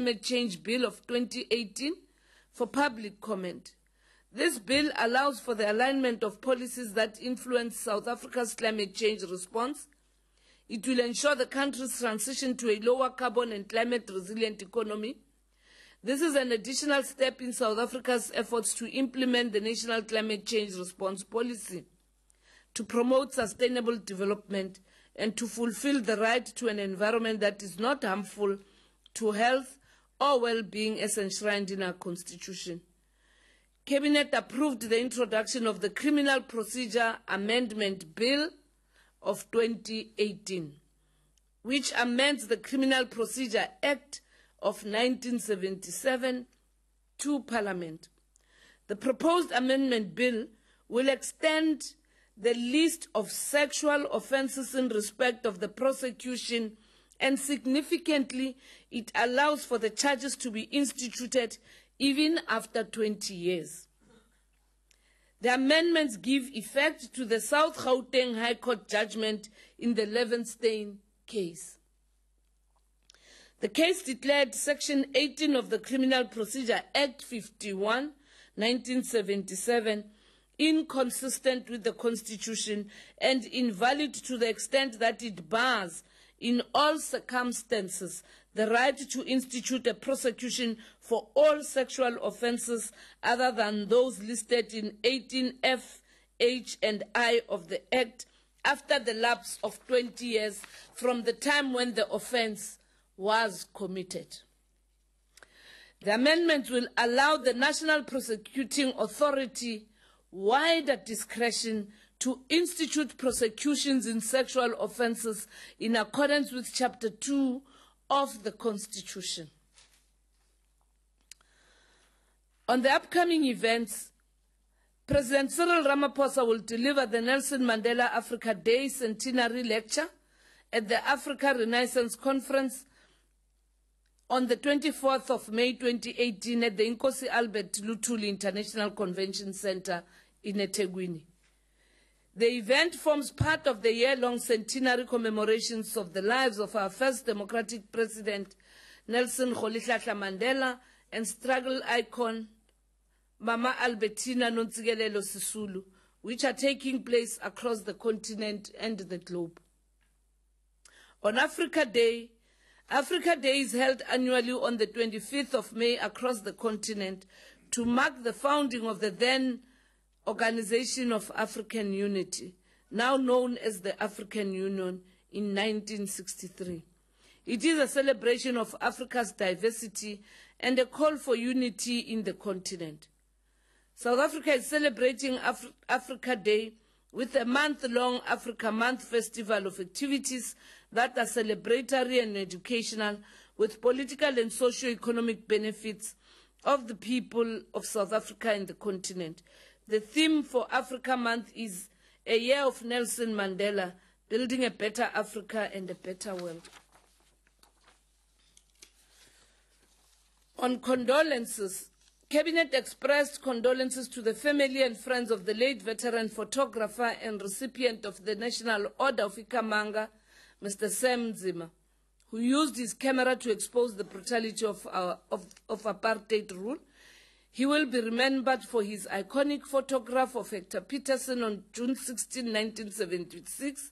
Climate Change Bill of 2018 for public comment. This bill allows for the alignment of policies that influence South Africa's climate change response. It will ensure the country's transition to a lower carbon and climate resilient economy. This is an additional step in South Africa's efforts to implement the National Climate Change Response Policy, to promote sustainable development, and to fulfill the right to an environment that is not harmful to health or well-being as enshrined in our Constitution. Cabinet approved the introduction of the Criminal Procedure Amendment Bill of 2018, which amends the Criminal Procedure Act of 1977 to Parliament. The proposed amendment bill will extend the list of sexual offences in respect of the prosecution, and significantly, it allows for the charges to be instituted even after 20 years. The amendments give effect to the South Gauteng High Court judgment in the Levenstein case. The case declared Section 18 of the Criminal Procedure Act 51, 1977, inconsistent with the Constitution and invalid to the extent that it bars, in all circumstances, the right to institute a prosecution for all sexual offences other than those listed in 18F, H, and I of the Act after the lapse of 20 years from the time when the offence was committed. The amendment will allow the National Prosecuting Authority wider discretion to institute prosecutions in sexual offences in accordance with Chapter 2 of the Constitution. On the upcoming events, President Cyril Ramaphosa will deliver the Nelson Mandela Africa Day Centenary Lecture at the Africa Renaissance Conference on the 24th of May 2018 at the Nkosi Albert Luthuli International Convention Center in eThekwini. The event forms part of the year-long centenary commemorations of the lives of our first democratic president, Nelson Rolihlahla Mandela, and struggle icon, Mama Albertina Nontsikelelo Sisulu, which are taking place across the continent and the globe. On Africa Day is held annually on the 25th of May across the continent to mark the founding of the then Organization of African Unity, now known as the African Union, in 1963. It is a celebration of Africa's diversity and a call for unity in the continent. South Africa is celebrating Africa Day with a month-long Africa Month festival of activities that are celebratory and educational, with political and socio-economic benefits of the people of South Africa and the continent. The theme for Africa Month is A Year of Nelson Mandela, Building a Better Africa and a Better World. On condolences, Cabinet expressed condolences to the family and friends of the late veteran photographer and recipient of the National Order of Ikamanga, Mr. Sam Nzima, who used his camera to expose the brutality of apartheid rule. He will be remembered for his iconic photograph of Hector Peterson on June 16, 1976,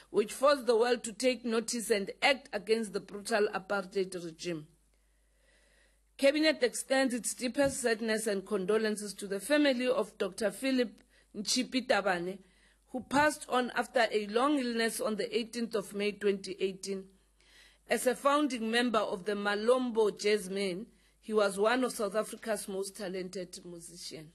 which forced the world to take notice and act against the brutal apartheid regime. Cabinet extends its deepest sadness and condolences to the family of Dr. Philip Ntshiphi-Tabane, who passed on after a long illness on the 18th of May 2018. As a founding member of the Malombo Jazzmen, he was one of South Africa's most talented musicians.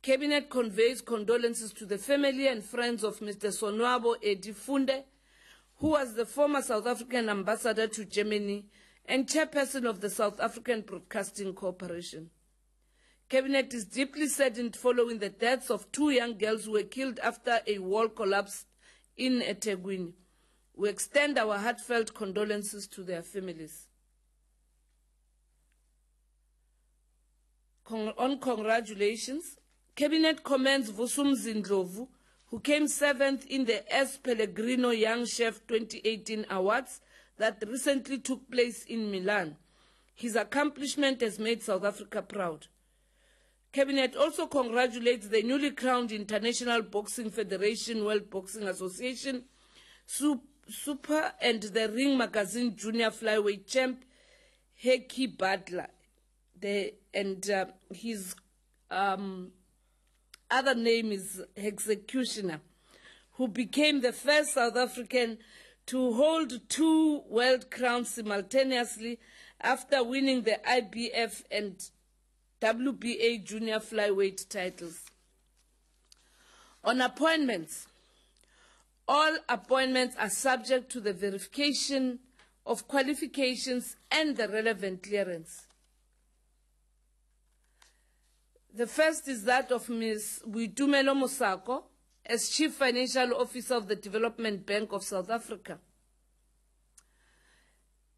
Cabinet conveys condolences to the family and friends of Mr. Sonwabo Edifunde, who was the former South African ambassador to Germany and chairperson of the South African Broadcasting Corporation. Cabinet is deeply saddened following the deaths of two young girls who were killed after a wall collapsed in eThekwini. We extend our heartfelt condolences to their families. On congratulations, Cabinet commends Vusum Zindlovu, who came 7th in the S. Pellegrino Young Chef 2018 Awards that recently took place in Milan. His accomplishment has made South Africa proud. Cabinet also congratulates the newly crowned International Boxing Federation, World Boxing Association, Super, and the Ring Magazine Junior Flyweight Champ, Heki Butler. His other name is Executioner, who became the first South African to hold 2 world crowns simultaneously after winning the IBF and WBA junior flyweight titles. On appointments, all appointments are subject to the verification of qualifications and the relevant clearance. The first is that of Ms. Boitumelo Mosako as Chief Financial Officer of the Development Bank of South Africa,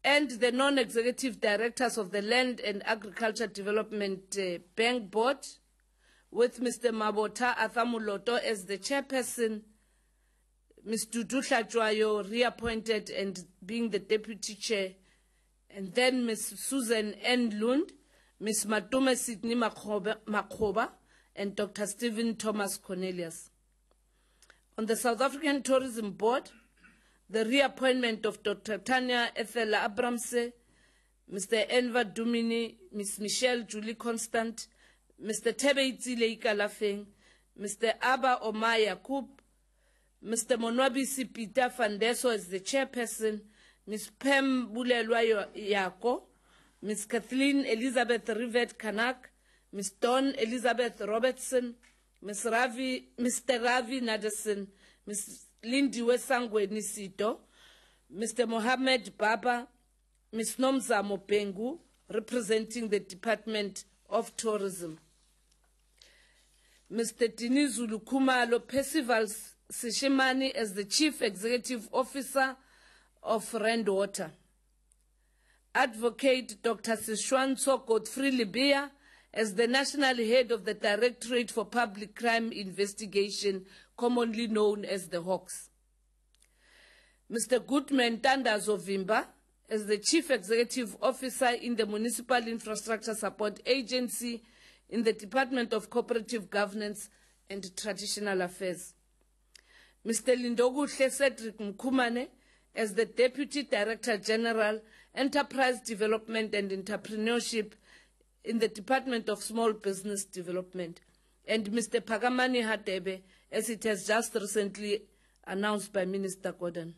and the non-executive directors of the Land and Agriculture Development Bank Board, with Mr. Mabota Athamuloto as the chairperson, Ms. Dudu Hlajwayo reappointed and being the deputy chair, and then Ms. Susan N. Lund, Ms. Matume Sidney Makhoba, and Dr. Stephen Thomas Cornelius. On the South African Tourism Board, the reappointment of Dr. Tanya Ethela Abramse, Mr. Enver Dumini, Ms. Michelle Julie Constant, Mr. Tebe Itzile Ikalafeng, Mr. Abba Omar Yakub, Mr. Monwabisi Peter Fandeso as the chairperson, Ms. Pem Bulelwa Yako, Ms. Kathleen Elizabeth Rivet Kanak, Ms. Dawn Elizabeth Robertson, Mr. Ravi Naderson, Ms. Lindiwe Sangwe Nisito, Mr. Mohammed Baba, Ms. Nomzamo Pengu, representing the Department of Tourism. Mr. Dinizulu Kumalo Percival Sishimani as the Chief Executive Officer of Randwater. Advocate Dr. Sishwanso Godfrey Libya as the National Head of the Directorate for Public Crime Investigation, commonly known as the Hawks. Mr. Goodman Tandazo Vimba as the Chief Executive Officer in the Municipal Infrastructure Support Agency in the Department of Cooperative Governance and Traditional Affairs. Mr. Lindogu Cedric Mkumane as the Deputy Director General, Enterprise Development and Entrepreneurship in the Department of Small Business Development, and Mr. Pagamani Hadebe, as it has just recently announced by Minister Gordon.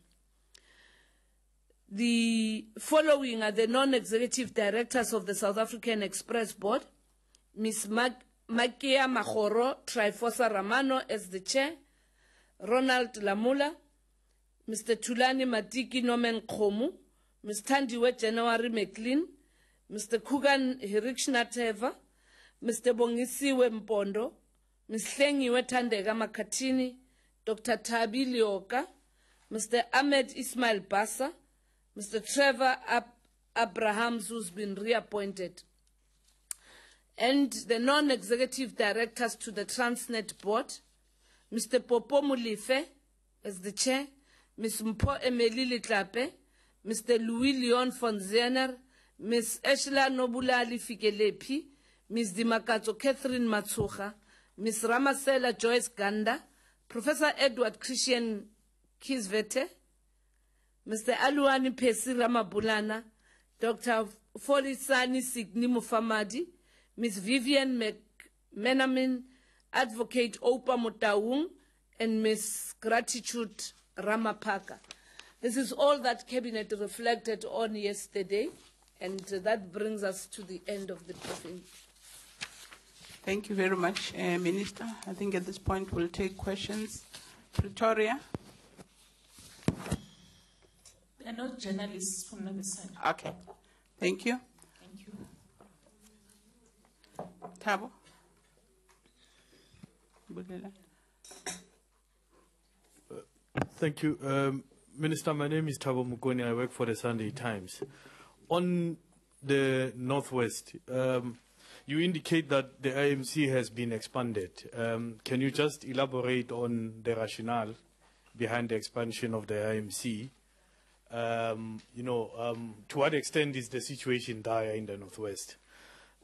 The following are the non-executive directors of the South African Express Board: Ms. Makia Mahoro Trifosa Ramano as the chair, Ronald Lamula, Mr. Tulani Matiki Nomen Khomu, Ms. Tandiwe January McLean, Mr. Kugan Hirikshnatheva, Mr. Bongisiwe Mpondo, Ms. Hlengiwe Thandeka Makhathini, Dr. Thabi Leoka, Mr. Ahmed Ismail Bassa, Mr. Trevor Abrahams, who's been reappointed, and the non-executive directors to the Transnet Board: Mr. Popo Mulife as the chair, Ms. Mpho Emily Litlape, Mr. Louis Leon von Zehner, Ms. Eshla Nobulali Fikelepi, Ms. Dimakatso Catherine Matsuha, Ms. Ramasela Joyce Ganda, Professor Edward Christian Kisvete, Mr. Aluani Pesi Ramabulana, Dr. Folisani Signi Mufamadi, Ms. Vivian McMenamin, Advocate Opa Mutaung, and Ms. Gratitude Ramapaka. This is all that Cabinet reflected on yesterday, and that brings us to the end of the briefing. Thank you very much, Minister. I think at this point we'll take questions. Pretoria. There are no journalists from the other side. Okay. Thank you. Thank you. Thabo. Thank you. Minister, my name is Thabo Mokonyane. I work for the Sunday Times. On the Northwest, you indicate that the IMC has been expanded. Can you just elaborate on the rationale behind the expansion of the IMC? To what extent is the situation dire in the Northwest?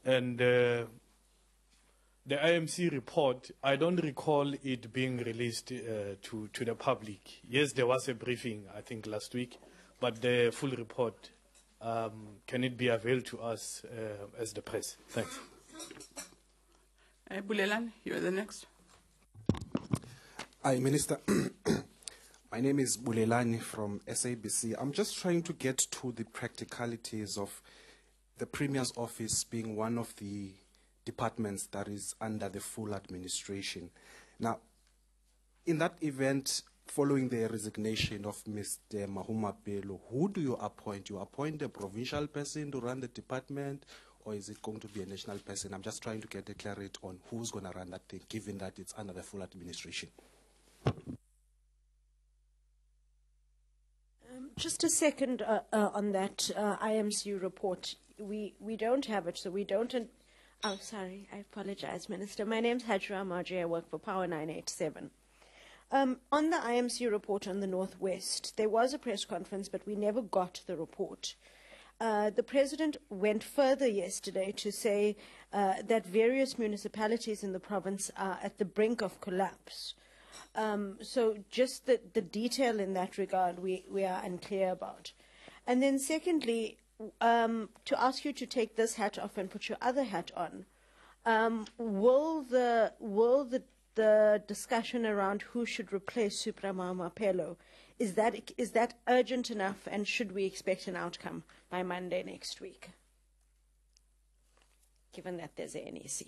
And the IMC report, I don't recall it being released to the public. Yes, there was a briefing, I think, last week, but the full report, can it be availed to us as the press? Thanks. Bulelani, you are the next. Hi, Minister. My name is Bulelani from SABC. I'm just trying to get to the practicalities of the Premier's office being one of the departments that is under the full administration. Now, in that event, following the resignation of Mr. Mahuma Bello, who do you appoint? You appoint a provincial person to run the department, or is it going to be a national person? I'm just trying to get a clarity on who's going to run that thing, given that it's under the full administration. Just a second on that IMCU report. We don't have it, so we don't. Oh, sorry, I apologize, Minister. My name's Hajra Marji. I work for Power 987. On the IMCU report on the Northwest, there was a press conference, but we never got the report. The President went further yesterday to say that various municipalities in the province are at the brink of collapse. So just the detail in that regard we are unclear about. And then secondly, to ask you to take this hat off and put your other hat on, will the discussion around who should replace Mahuma Bello, is that urgent enough, and should we expect an outcome by Monday next week, given that there's a NEC?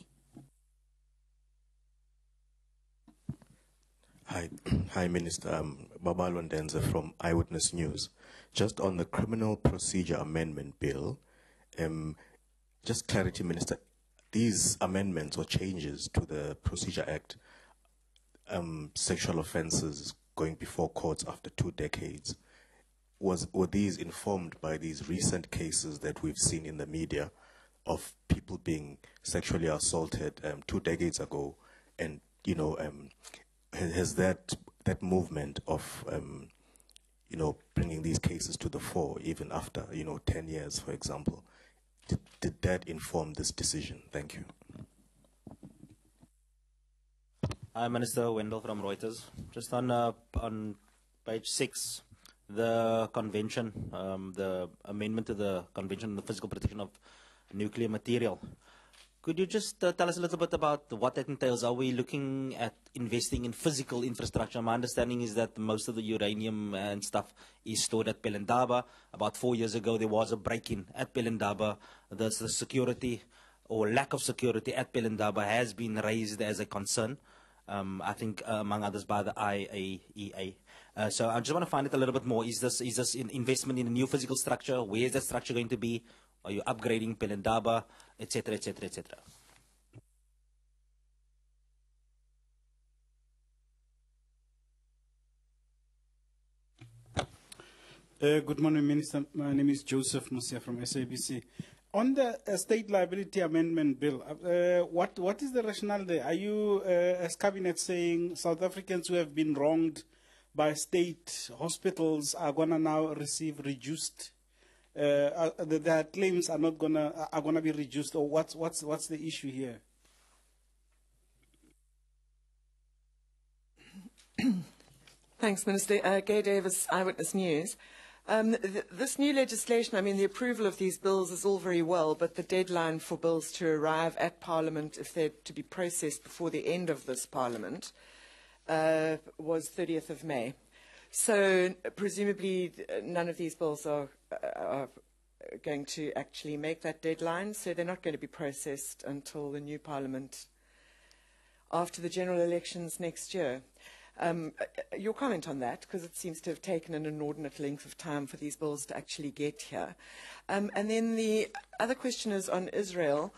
Hi, Minister. Babalo Ndenze from Eyewitness News. Just on the Criminal Procedure Amendment Bill, just clarity, Minister, these amendments or changes to the Procedure Act, sexual offences going before courts after 2 decades, were these informed by these recent cases that we've seen in the media of people being sexually assaulted 2 decades ago, and has that movement of bringing these cases to the fore even after 10 years, for example, did that inform this decision? Thank you. Hi, Minister Wendell from Reuters. Just on page 6, the convention, the amendment to the Convention on the Physical Protection of Nuclear Material. Could you just tell us a little bit about what that entails? Are we looking at investing in physical infrastructure? My understanding is that most of the uranium and stuff is stored at Pelindaba. About 4 years ago, there was a break-in at Pelindaba. The security or lack of security at Pelindaba has been raised as a concern, I think, among others, by the IAEA. So I just want to find out a little bit more. Is this an investment in a new physical structure? Where is that structure going to be? Are you upgrading Pelindaba, etc., etc., etc.? Good morning, Minister. My name is Joseph Musia from SABC. On the State Liability Amendment Bill, what is the rationale there? Are you, as Cabinet, saying South Africans who have been wronged by state hospitals are going to now receive reduced? Their claims are not gonna be reduced, or what's the issue here? Thanks, Minister. Gay Davis, Eyewitness News. This new legislation, I mean, the approval of these bills is all very well, but the deadline for bills to arrive at Parliament, if they're to be processed before the end of this Parliament, was 30th of May. So presumably none of these bills are going to actually make that deadline, so they're not going to be processed until the new Parliament after the general elections next year. Your comment on that, because it seems to have taken an inordinate length of time for these bills to actually get here. And then the other question is on Israel.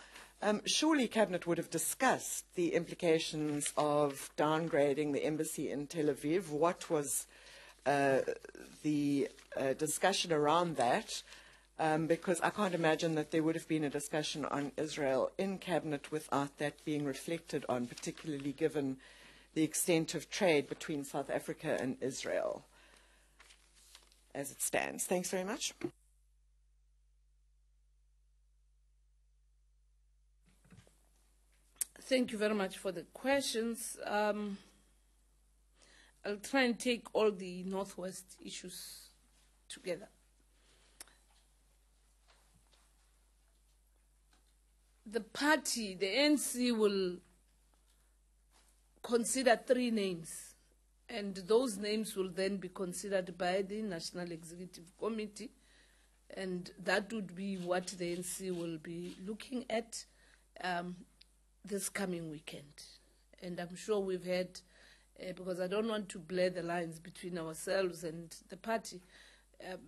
Surely Cabinet would have discussed the implications of downgrading the embassy in Tel Aviv. What was the discussion around that? Because I can't imagine that there would have been a discussion on Israel in Cabinet without that being reflected on, particularly given the extent of trade between South Africa and Israel. as it stands. Thanks very much. Thank you very much for the questions. I'll try and take all the Northwest issues together. The party, the ANC, will consider 3 names, and those names will then be considered by the National Executive Committee, and that would be what the ANC will be looking at this coming weekend. And I'm sure we've had, because I don't want to blur the lines between ourselves and the party,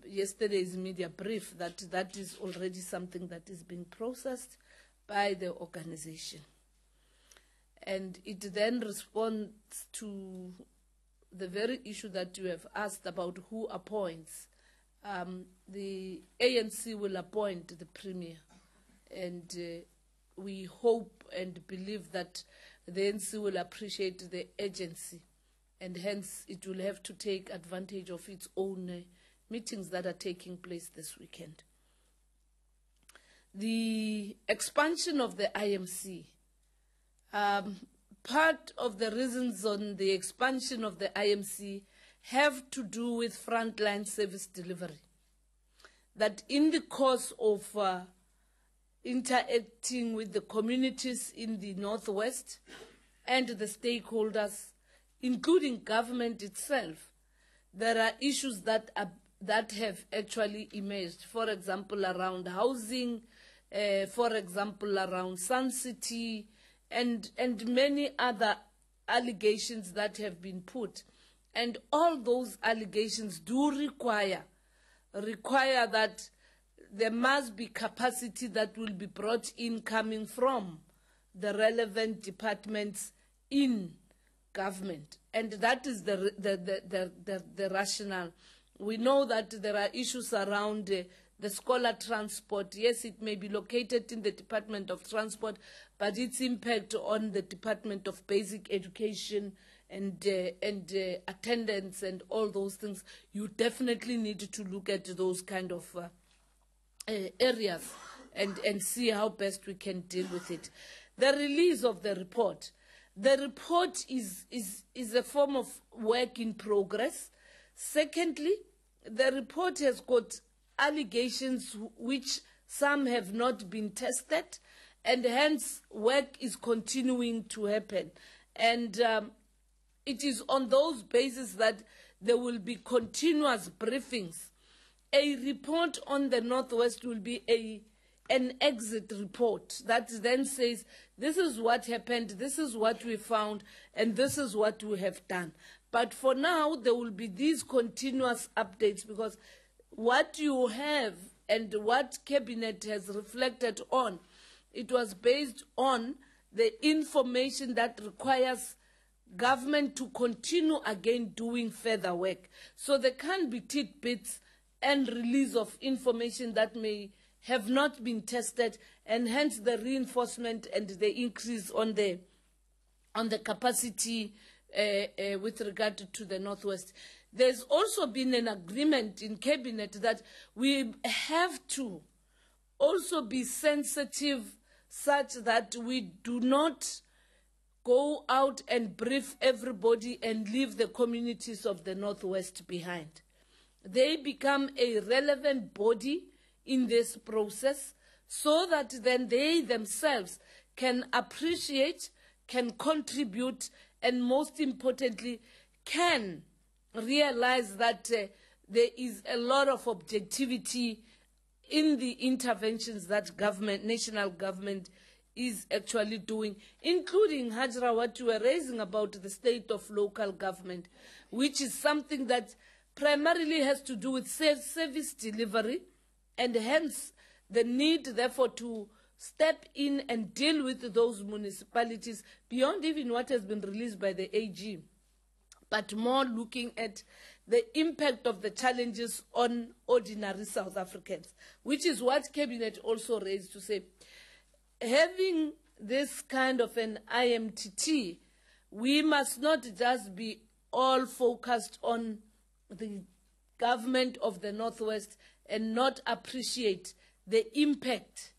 yesterday's media brief that is already something that is being processed by the organization. And it then responds to the very issue that you have asked about who appoints. The ANC will appoint the Premier, and we hope and believe that the ANC will appreciate the agency, and hence it will have to take advantage of its own meetings that are taking place this weekend. The expansion of the IMC, part of the reasons on the expansion of the IMC have to do with frontline service delivery. That in the course of interacting with the communities in the Northwest and the stakeholders, including government itself, there are issues that have actually emerged. For example, around housing, for example, around Sun City, and many other allegations that have been put. And all those allegations do require that there must be capacity that will be brought in coming from the relevant departments in government. And that is the rationale. We know that there are issues around the scholar transport. Yes, it may be located in the Department of Transport, but its impact on the Department of Basic Education and attendance and all those things, you definitely need to look at those kind of areas and see how best we can deal with it. The release of the report. The report is a form of work in progress. Secondly, the report has got allegations which some have not been tested, and hence work is continuing to happen. And it is on those bases that there will be continuous briefings. A report on the Northwest will be an exit report that then says, this is what happened, this is what we found, and this is what we have done. But for now, there will be these continuous updates, because what you have and what Cabinet has reflected on, it was based on the information that requires government to continue again doing further work. So there can't be tidbits and release of information that may have not been tested, and hence the reinforcement and the increase on the capacity with regard to the Northwest. There's also been an agreement in Cabinet that we have to also be sensitive such that we do not go out and brief everybody and leave the communities of the Northwest behind. They become a relevant body in this process, so that then they themselves can appreciate, can contribute, and most importantly, can realize that there is a lot of objectivity in the interventions that government, national government, is actually doing, including, Hajra, what you were raising about the state of local government, which is something that primarily has to do with service delivery, and hence the need, therefore, to step in and deal with those municipalities beyond even what has been released by the AG, but more looking at the impact of the challenges on ordinary South Africans, which is what Cabinet also raised to say, having this kind of an IMTT, we must not just be all focused on the government of the Northwest and not appreciate the impact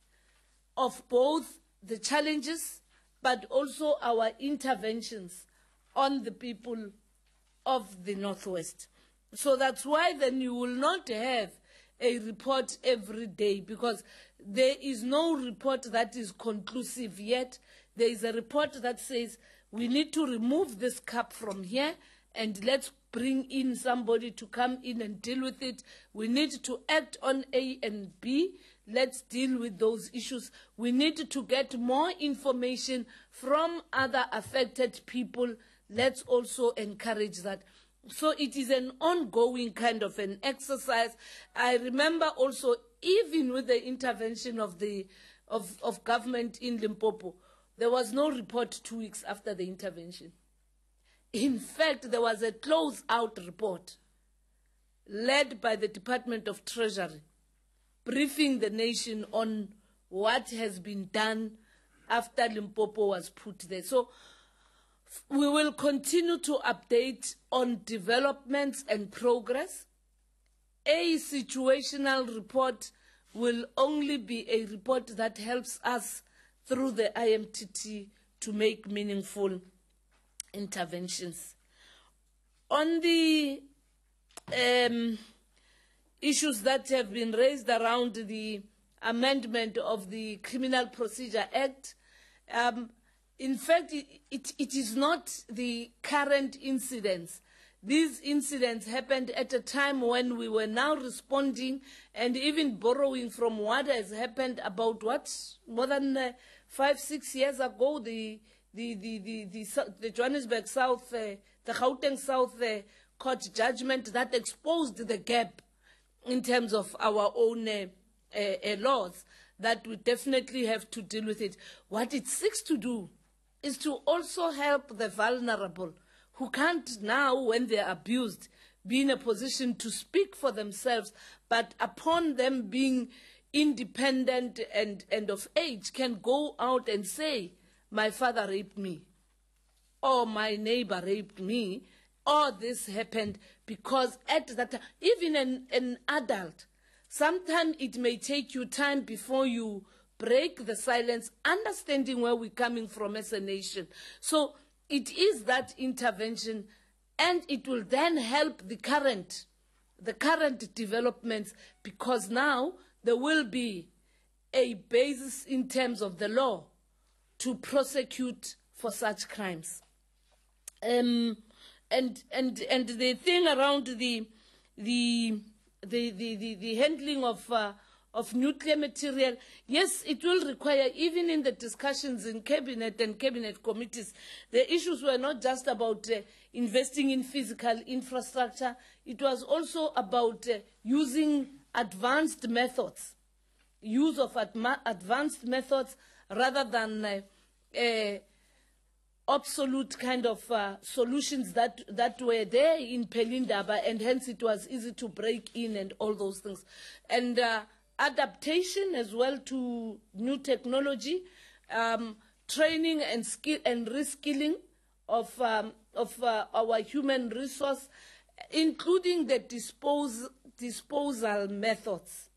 of both the challenges but also our interventions on the people of the Northwest. So that's why then you will not have a report every day, because there is no report that is conclusive yet. There is a report that says we need to remove this cap from here and let's bring in somebody to come in and deal with it. We need to act on A and B. Let's deal with those issues. We need to get more information from other affected people. Let's also encourage that. So it is an ongoing kind of an exercise. I remember also, even with the intervention of government in Limpopo, there was no report 2 weeks after the intervention. In fact, there was a close-out report led by the Department of Treasury, briefing the nation on what has been done after Limpopo was put there. So we will continue to update on developments and progress. A situational report will only be a report that helps us through the IMTT to make meaningful interventions. On the issues that have been raised around the amendment of the Criminal Procedure Act, in fact, it is not the current incidents. These incidents happened at a time when we were now responding and even borrowing from what has happened about more than 5-6 years ago, the Johannesburg South, the Gauteng South court judgment that exposed the gap in terms of our own laws, that we definitely have to deal with it. What it seeks to do is to also help the vulnerable who can't now, when they're abused, be in a position to speak for themselves, but upon them being independent and of age, can go out and say, my father raped me, or my neighbor raped me, or this happened, because at that time, even an adult, sometimes it may take you time before you break the silence, understanding where we're coming from as a nation. So it is that intervention, and it will then help the current developments, because now there will be a basis in terms of the law to prosecute for such crimes. And the thing around the handling of nuclear material, yes, it will require, even in the discussions in cabinet and cabinet committees, the issues were not just about investing in physical infrastructure. It was also about using advanced methods, use of advanced methods rather than absolute kind of solutions that were there in Pelindaba, and hence it was easy to break in and all those things. And adaptation as well to new technology, training and skill and reskilling of our human resource, including the disposal methods,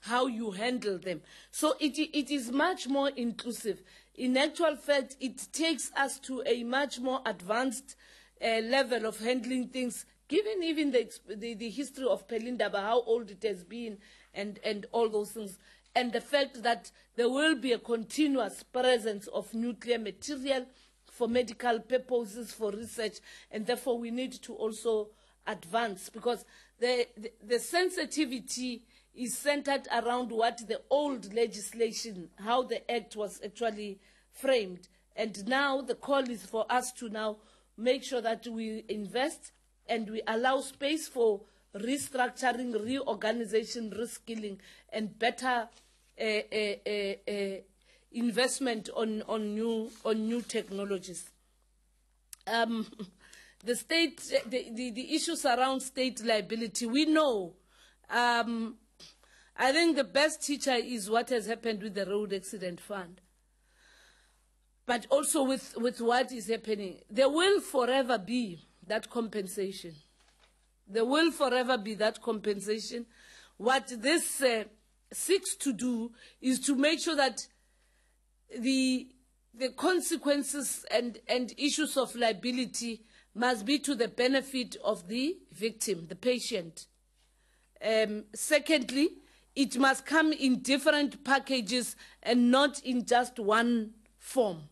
how you handle them. So it is much more inclusive. In actual fact, it takes us to a much more advanced level of handling things, given even the history of Pelindaba, how old it has been, and all those things, and the fact that there will be a continuous presence of nuclear material for medical purposes, for research, and therefore we need to also advance, because the sensitivity is centered around what the old legislation, how the act was actually framed. And now the call is for us to now make sure that we invest and we allow space for restructuring, reorganization, reskilling, and better investment on new technologies. The state, the issues around state liability, we know. I think the best teacher is what has happened with the road accident fund, but also with what is happening. There will forever be that compensation. There will forever be that compensation. What this seeks to do is to make sure that the consequences and issues of liability must be to the benefit of the victim, the patient. Secondly, it must come in different packages and not in just one form.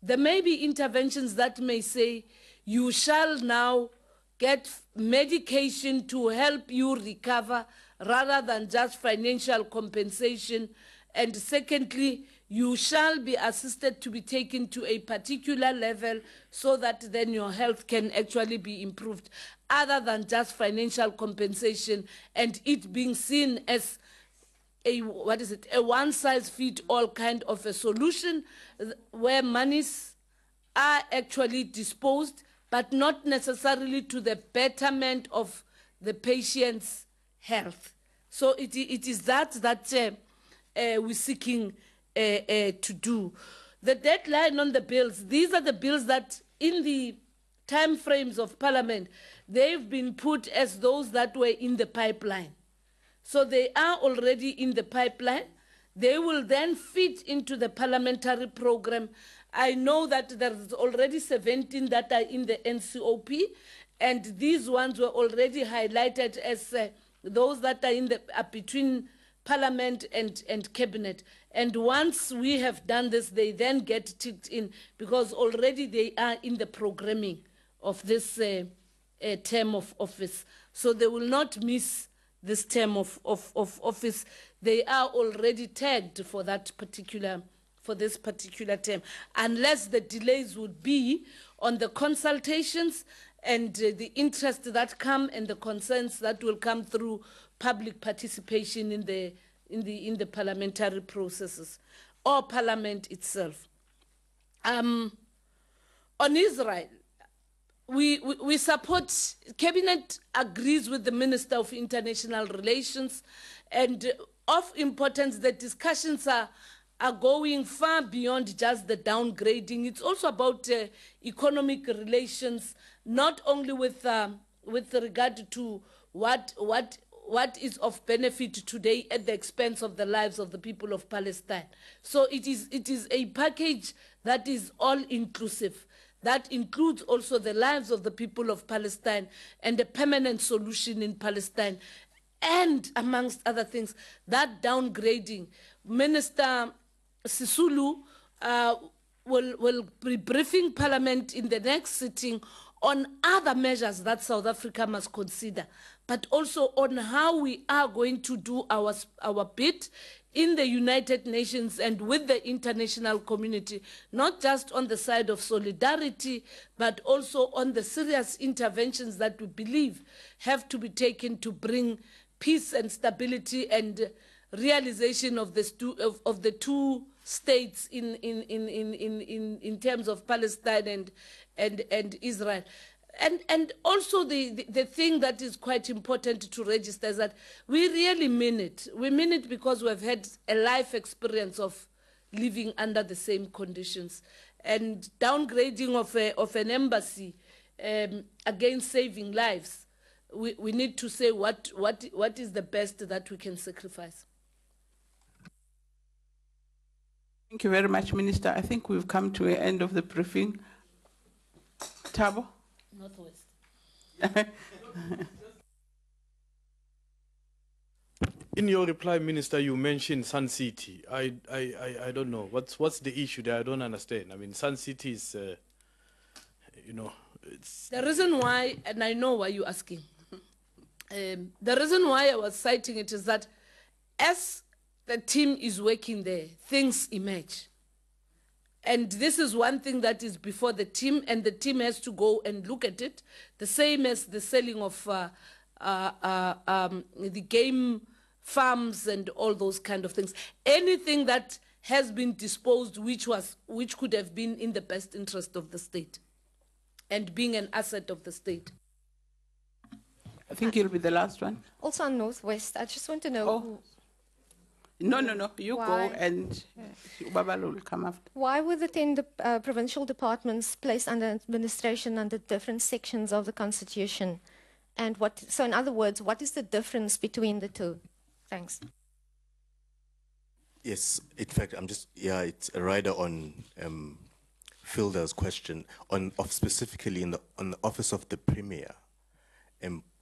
There may be interventions that may say you shall now get medication to help you recover rather than just financial compensation. And secondly, you shall be assisted to be taken to a particular level so that then your health can actually be improved, other than just financial compensation and it being seen as a one-size-fits-all kind of a solution where monies are actually disposed, but not necessarily to the betterment of the patient's health. So it is that we're seeking to do. The deadline on the bills, these are the bills that in the time frames of Parliament, they've been put as those that were in the pipeline. So they are already in the pipeline. They will then fit into the parliamentary program. I know that there's already 17 that are in the NCOP, and these ones were already highlighted as those that are in the between Parliament and Cabinet. And once we have done this, they then get ticked in because already they are in the programming of this term of office. So they will not miss this term of office. They are already tagged for that particular, for this particular term, unless the delays would be on the consultations and the interest that come and the concerns that will come through public participation in the parliamentary processes or Parliament itself. On Israel, we support, Cabinet agrees with the Minister of International Relations, and of importance, the discussions are going far beyond just the downgrading. It's also about economic relations, not only with regard to what is of benefit today at the expense of the lives of the people of Palestine. So it is a package that is all-inclusive. That includes also the lives of the people of Palestine and a permanent solution in Palestine. And amongst other things, that downgrading, Minister Sisulu will be briefing Parliament in the next sitting on other measures that South Africa must consider, but also on how we are going to do our bit in the United Nations and with the international community, not just on the side of solidarity, but also on the serious interventions that we believe have to be taken to bring peace and stability and realization of the two states in terms of Palestine and Israel. And also the thing that is quite important to register is that we really mean it. We mean it because we've had a life experience of living under the same conditions. And downgrading of an embassy against saving lives, we need to say what is the best that we can sacrifice. Thank you very much, Minister. I think we've come to the end of the briefing. Thabo? Northwest. In your reply, Minister, you mentioned Sun City. I don't know. What's the issue there? I don't understand. I mean, Sun City is, it's... The reason why, and I know why you're asking, the reason why I was citing it is that as the team is working there, things emerge. And this is one thing that is before the team, and the team has to go and look at it, the same as the selling of the game farms and all those kind of things. Anything that has been disposed which could have been in the best interest of the state and being an asset of the state. I think you'll be the last one. Also on Northwest, I just want to know... Oh. No. You why? Go and Babalo will come after. Why were the 10 provincial departments placed under administration under different sections of the Constitution And what? So, in other words, what is the difference between the two? Thanks. Yes, in fact, it's a rider on Filder's question of specifically on the office of the Premier.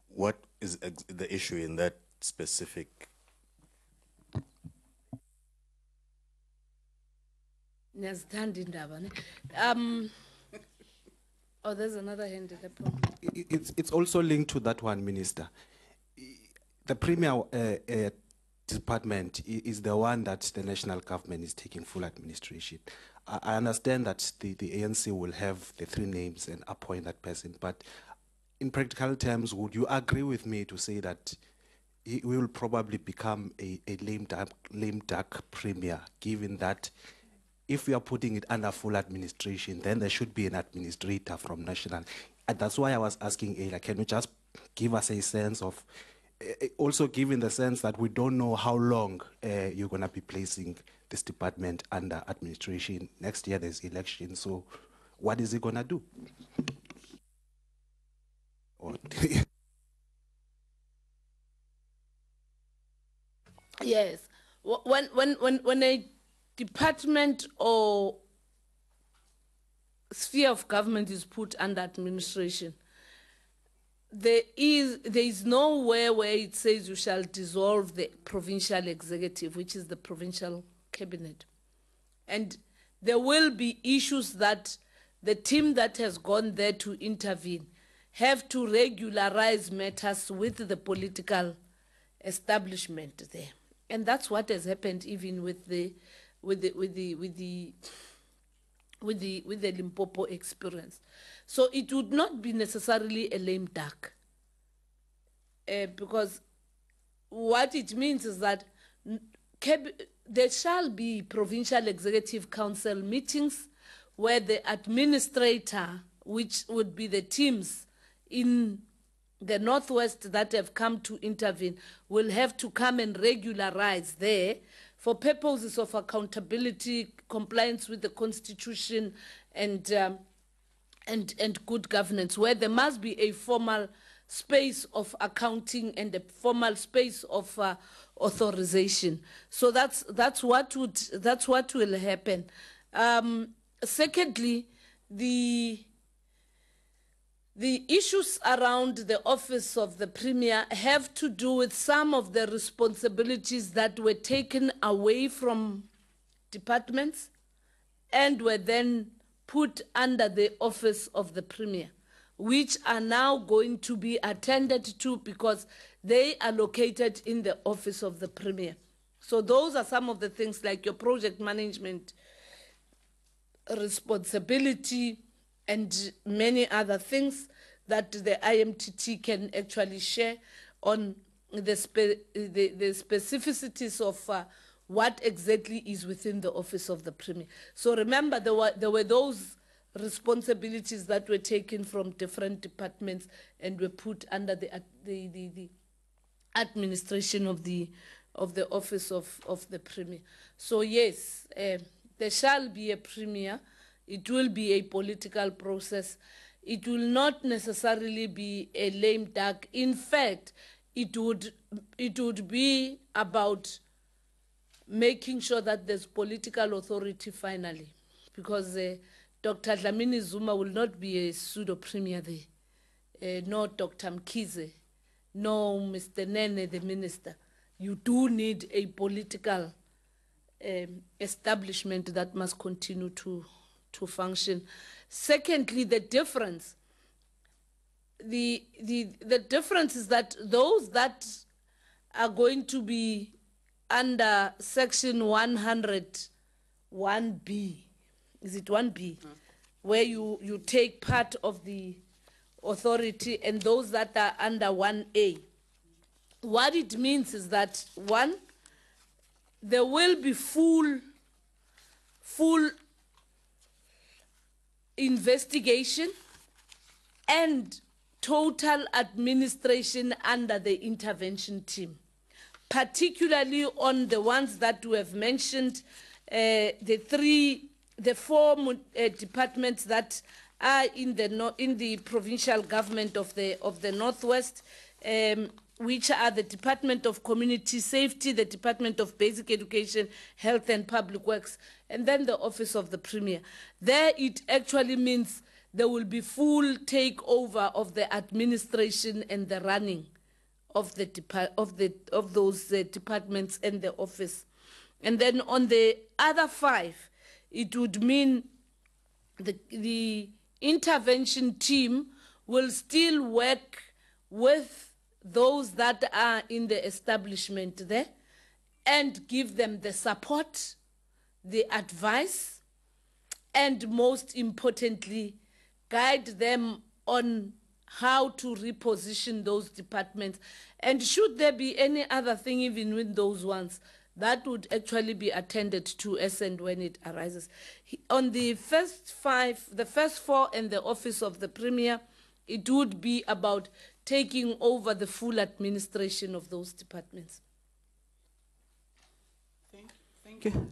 What is the issue in that specific? Oh, there's another hand at the point. It's also linked to that one, Minister. The Premier department is the one that the national government is taking full administration. I understand that the ANC will have the 3 names and appoint that person, but in practical terms, would you agree with me to say that he will probably become a lame duck premier, given that if we are putting it under full administration, then there should be an administrator from national. And that's why I was asking Ayla, can you just give us a sense of, also given the sense that we don't know how long you're going to be placing this department under administration. Next year there's election, so what is he going to do? Yes. When a department or sphere of government is put under administration, there is nowhere where it says you shall dissolve the provincial executive, which is the provincial cabinet. And there will be issues that the team that has gone there to intervene have to regularize matters with the political establishment there. And that's what has happened even with the Limpopo experience. So it would not be necessarily a lame duck, because what it means is that there shall be provincial executive council meetings where the administrator, which would be the teams in the Northwest that have come to intervene, will have to come and regularize there for purposes of accountability, compliance with the Constitution, and good governance, where there must be a formal space of accounting and a formal space of authorization. So that's what will happen. Secondly, the issues around the office of the Premier have to do with some of the responsibilities that were taken away from departments and were then put under the office of the Premier, which are now going to be attended to because they are located in the office of the Premier. So those are some of the things like your project management responsibility and many other things that the IMTT can actually share on the specificities of what exactly is within the office of the Premier. So remember, there were those responsibilities that were taken from different departments and were put under the administration of the office of the Premier. So yes, there shall be a Premier. It will be a political process. It will not necessarily be a lame duck. In fact, it would be about making sure that there's political authority finally, because Dr. Dlamini Zuma will not be a pseudo-premier there, nor Dr. Mkhize, nor Mr. Nene, the minister. You do need a political establishment that must continue to function. Secondly, the difference is that those that are going to be under section 101B, is it 1B, where you take part of the authority, and those that are under 1A, what it means is that, one, there will be full investigation and total administration under the intervention team, particularly on the ones that we have mentioned, the four departments that are in the provincial government of the Northwest, which are the Department of Community Safety, the Department of Basic Education, Health and Public Works, and then the Office of the Premier. There it actually means there will be full takeover of the administration and the running of those departments and the office. And then on the other 5, it would mean the intervention team will still work with those that are in the establishment there and give them the support, the advice, and most importantly, guide them on how to reposition those departments. And should there be any other thing, even with those ones, that would actually be attended to as and when it arises. On the first 5, the first 4 and the Office of the Premier, it would be about taking over the full administration of those departments. Thank you.